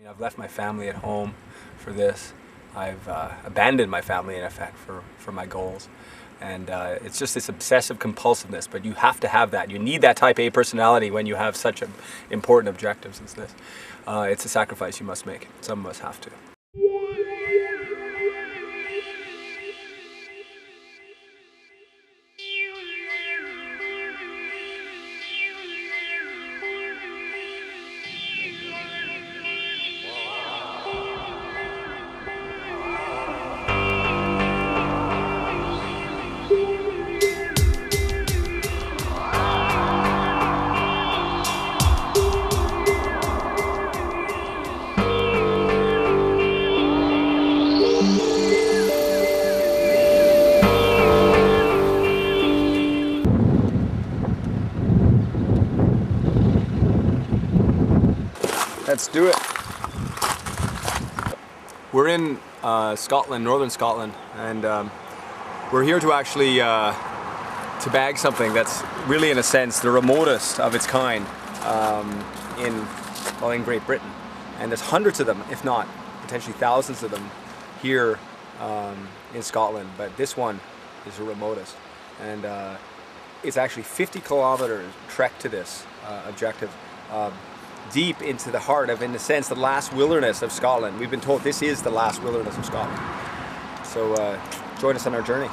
I've left my family at home for this. I've abandoned my family in effect for my goals. And it's just this obsessive compulsiveness, but you have to have that. You need that type A personality when you have such important objectives as this. It's a sacrifice you must make. Some of us have to. Let's do it. We're in Scotland, northern Scotland, and we're here to actually to bag something that's really, in a sense, the remotest of its kind in Great Britain. And there's hundreds of them, if not potentially thousands of them, here in Scotland. But this one is the remotest, and it's actually 50 kilometers trek to this objective. Deep into the heart of, in a sense, the last wilderness of Scotland. We've been told this is the last wilderness of Scotland. So join us on our journey.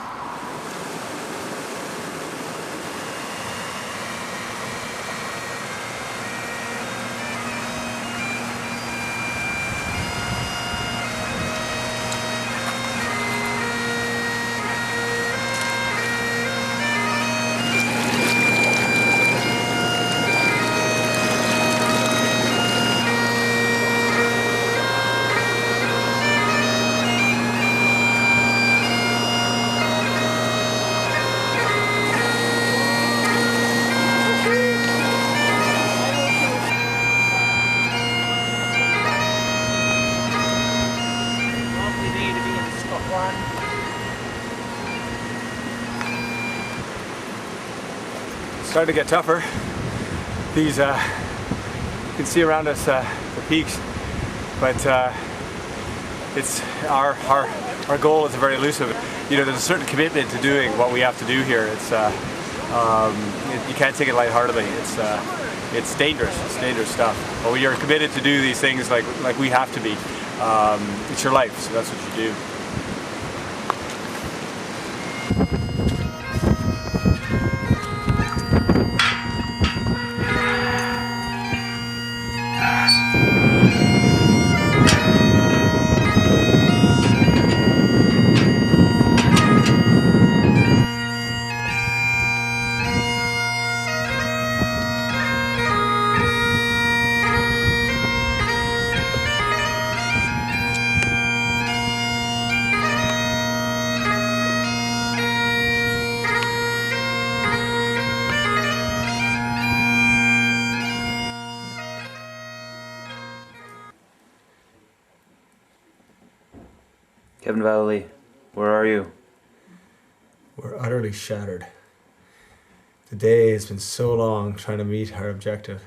Starting to get tougher. These, you can see around us the peaks, but it's our goal is very elusive. You know, there's a certain commitment to doing what we have to do here. It's you can't take it lightheartedly. It's dangerous. It's dangerous stuff. But when you're committed to do these things like we have to be, it's your life. So that's what you do. Kevin Valley, where are you? We're utterly shattered. The day has been so long trying to meet our objective,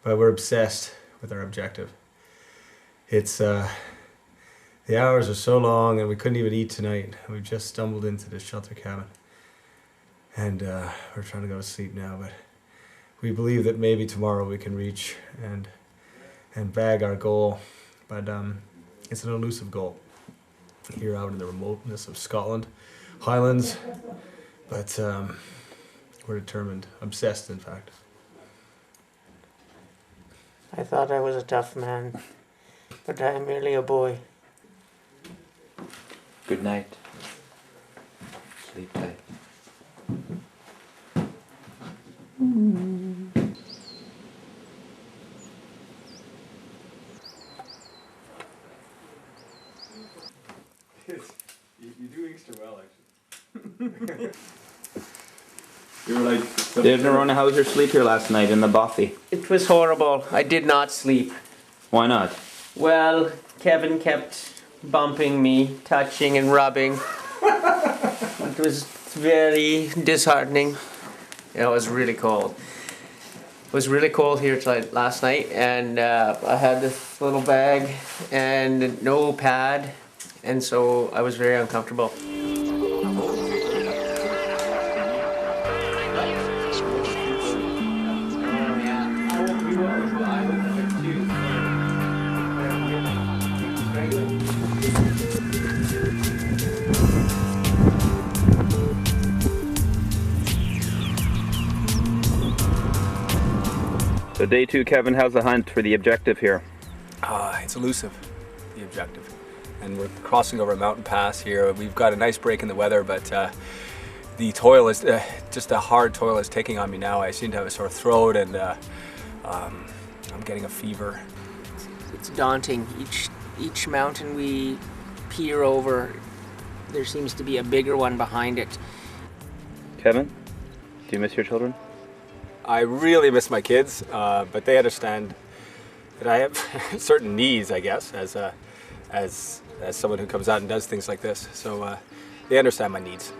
but we're obsessed with our objective. It's the hours are so long, and we couldn't even eat tonight. We've just stumbled into this shelter cabin, and we're trying to go to sleep now. But we believe that maybe tomorrow we can reach and bag our goal. But it's an elusive goal. Here out in the remoteness of Scotland, Highlands, but we're determined, obsessed in fact. I thought I was a tough man, but I am merely a boy. Good night. Sleep tight. You're doing extra well, actually. You were like... Dave Narona, how was your sleep here last night in the bothy? It was horrible. I did not sleep. Why not? Well, Kevin kept bumping me, touching and rubbing. It was very disheartening. It was really cold. was really cold here last night, and I had this little bag and no pad, and so I was very uncomfortable. So day 2, Kevin, how's the hunt for the objective here? It's elusive, the objective. And we're crossing over a mountain pass here. We've got a nice break in the weather, but the toil is, just a hard toil is taking on me now. I seem to have a sore throat, and I'm getting a fever. It's daunting. Each mountain we peer over, there seems to be a bigger one behind it. Kevin, do you miss your children? I really miss my kids, but they understand that I have certain needs, I guess, as someone who comes out and does things like this. So they understand my needs.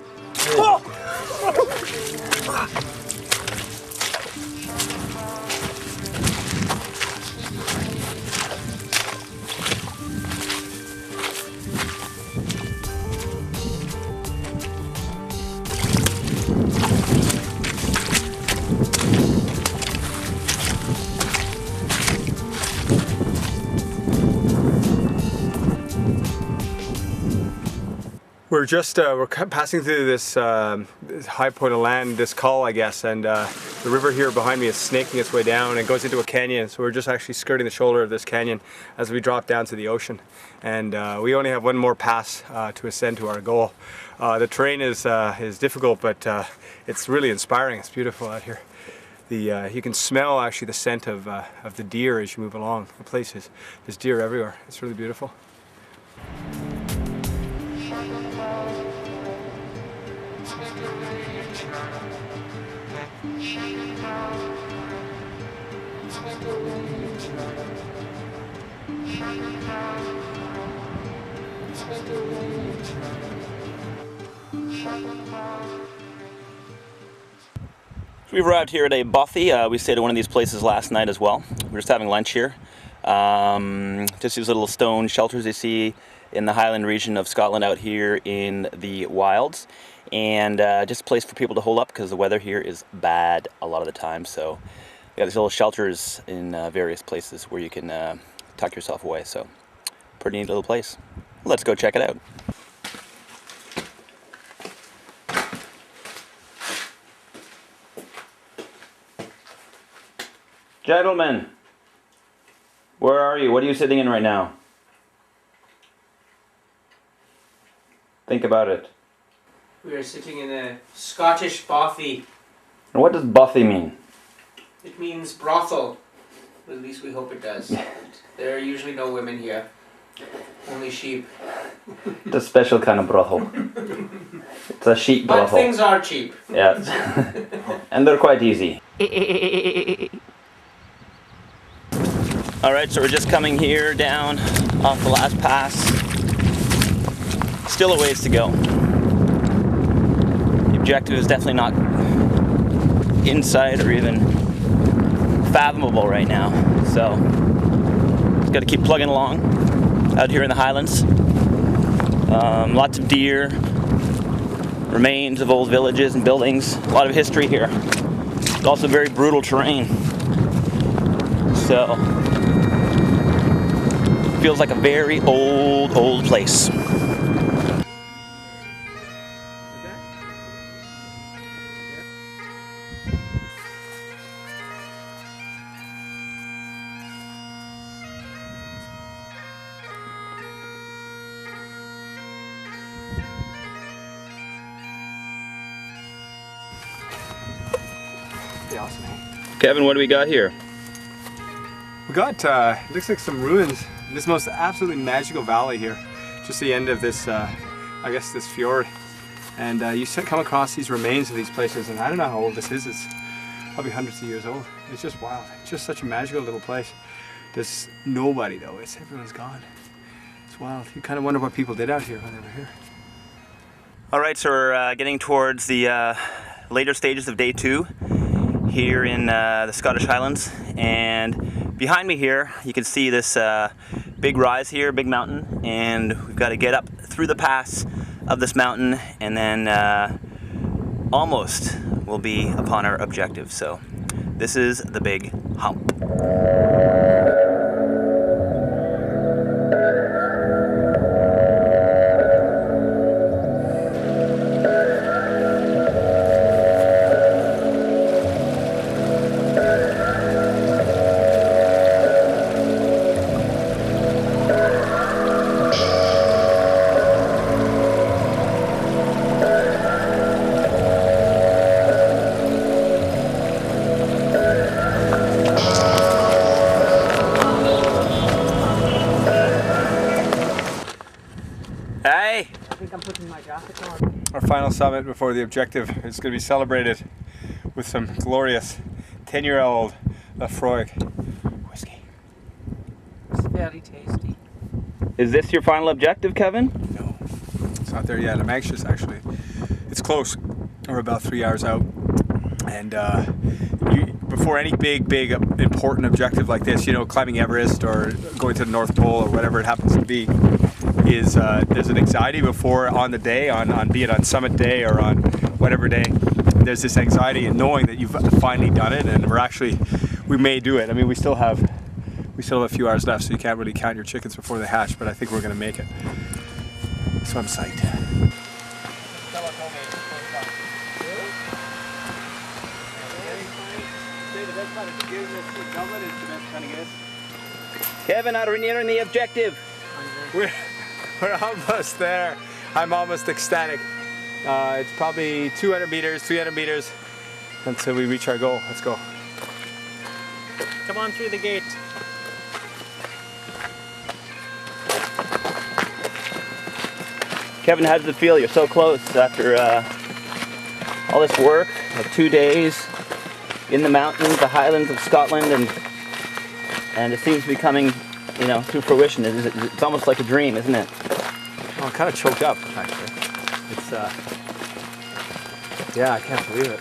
We're passing through this high point of land, this col, I guess, and the river here behind me is snaking its way down and goes into a canyon. So we're just actually skirting the shoulder of this canyon as we drop down to the ocean. And we only have one more pass to ascend to our goal. The terrain is difficult, but it's really inspiring. It's beautiful out here. You can smell actually the scent of the deer as you move along. The place there's deer everywhere. It's really beautiful. So we've arrived here at a bothy. We stayed at one of these places last night as well. We're just having lunch here. Just these little stone shelters you see in the Highland region of Scotland out here in the wilds. And just a place for people to hole up because the weather here is bad a lot of the time. So we got these little shelters in various places where you can tuck yourself away. So pretty neat little place. Let's go check it out. Gentlemen, where are you? What are you sitting in right now? Think about it. We are sitting in a Scottish bothy. And what does bothy mean? It means brothel. At least we hope it does. There are usually no women here. Only sheep. It's a special kind of brothel. It's a sheep brothel. But things are cheap. Yeah. And they're quite easy. Alright, so we're just coming here down off the last pass. Still a ways to go. The objective is definitely not inside or even fathomable right now. So, just got to keep plugging along out here in the Highlands. Lots of deer, remains of old villages and buildings, a lot of history here. It's also very brutal terrain. So, feels like a very old place. Pretty awesome, eh? Kevin, what do we got here? We got, looks like some ruins in this most absolutely magical valley here. Just the end of this, I guess this fjord. And you come across these remains of these places, and I don't know how old this is. It's probably hundreds of years old. It's just wild. It's just such a magical little place. There's nobody though, everyone's gone. It's wild. You kind of wonder what people did out here when they were here. Alright, so we're getting towards the later stages of day 2. here in the Scottish Highlands, and behind me here you can see this big rise here, big mountain, and we've got to get up through the pass of this mountain, and then almost we'll be upon our objective. So this is the big hump. Hey! I think I'm putting my jacket on. Our final summit before the objective is going to be celebrated with some glorious 10-year-old Lafroig whiskey. It's very tasty. Is this your final objective, Kevin? No, it's not there yet. I'm anxious, actually. It's close. We're about 3 hours out. And before any big, important objective like this, you know, climbing Everest or going to the North Pole or whatever it happens to be, is there's an anxiety before on the day, on be it on summit day or on whatever day. There's this anxiety in knowing that you've finally done it, and we may do it. I mean, we still have a few hours left, so you can't really count your chickens before they hatch, but I think we're going to make it. So I'm psyched. Kevin, are we nearing the objective? We're almost there. I'm almost ecstatic. It's probably 200 meters, 300 meters until we reach our goal. Let's go. Come on through the gate. Kevin, how does it feel? You're so close after all this work, like 2 days in the mountains, the Highlands of Scotland, and it seems to be coming, you know, to fruition. It's almost like a dream, isn't it? Oh, I'm kind of choked up, actually. It's, yeah, I can't believe it.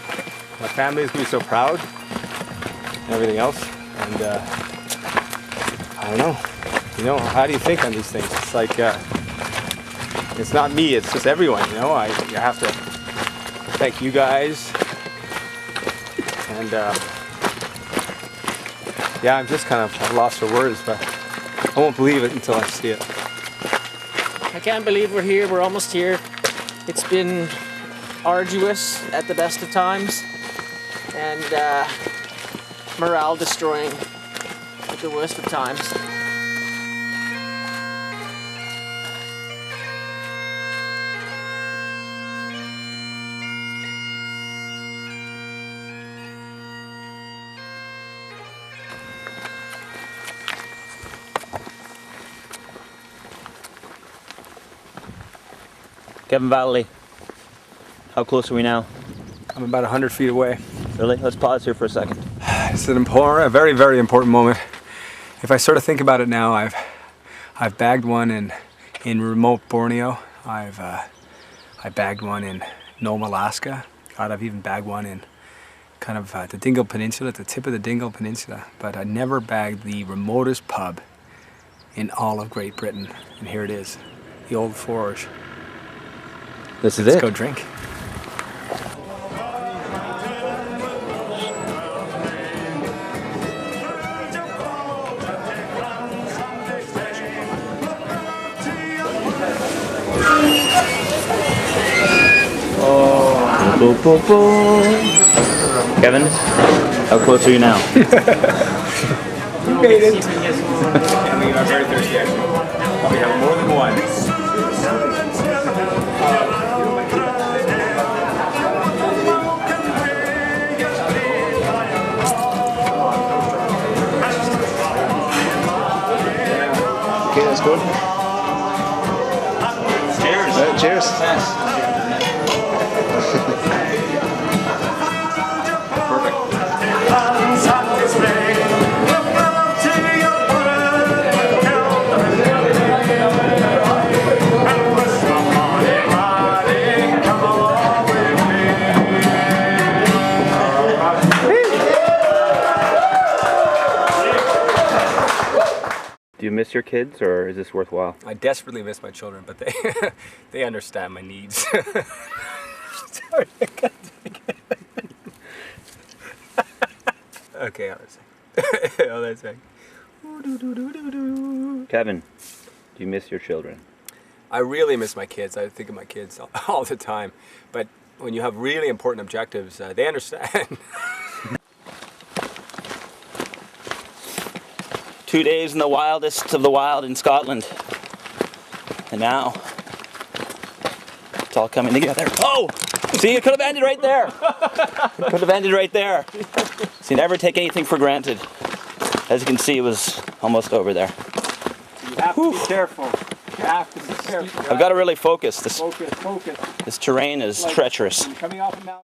My family's gonna be so proud and everything else. And, I don't know. You know, how do you think on these things? It's like, it's not me, it's just everyone, you know? I have to thank you guys. And, yeah, I'm just kind of at a loss for words, but I won't believe it until I see it. I can't believe we're here. We're almost here. It's been arduous at the best of times, and morale destroying at the worst of times. Kevin Valley, how close are we now? I'm about 100 feet away. Really? Let's pause here for a second. It's a very, very important moment. If I sort of think about it now, I've bagged one in remote Borneo. I bagged one in Nome, Alaska. God, I've even bagged one in kind of the Dingle Peninsula, at the tip of the Dingle Peninsula. But I never bagged the remotest pub in all of Great Britain. And here it is, the Old Forge. This is Let's it. go drink. Kevin, how close are you now? You made it. And we are very thirsty, actually. We have more than one. Okay, that's good. Cheers. Cheers. Perfect. your kids, or is this worthwhile? I desperately miss my children, but they they understand my needs. Sorry, I can't take it. Okay, hold on a second. Hold on a second. Kevin, do you miss your children? I really miss my kids. I think of my kids all the time. But when you have really important objectives, they understand. 2 days in the wildest of the wild in Scotland. And now, it's all coming together. Oh! See, it could have ended right there. It could have ended right there. See, never take anything for granted. As you can see, it was almost over there. You have to be careful. You have to be careful. I've got to really focus. Focus. This terrain is treacherous. Coming off a mountain.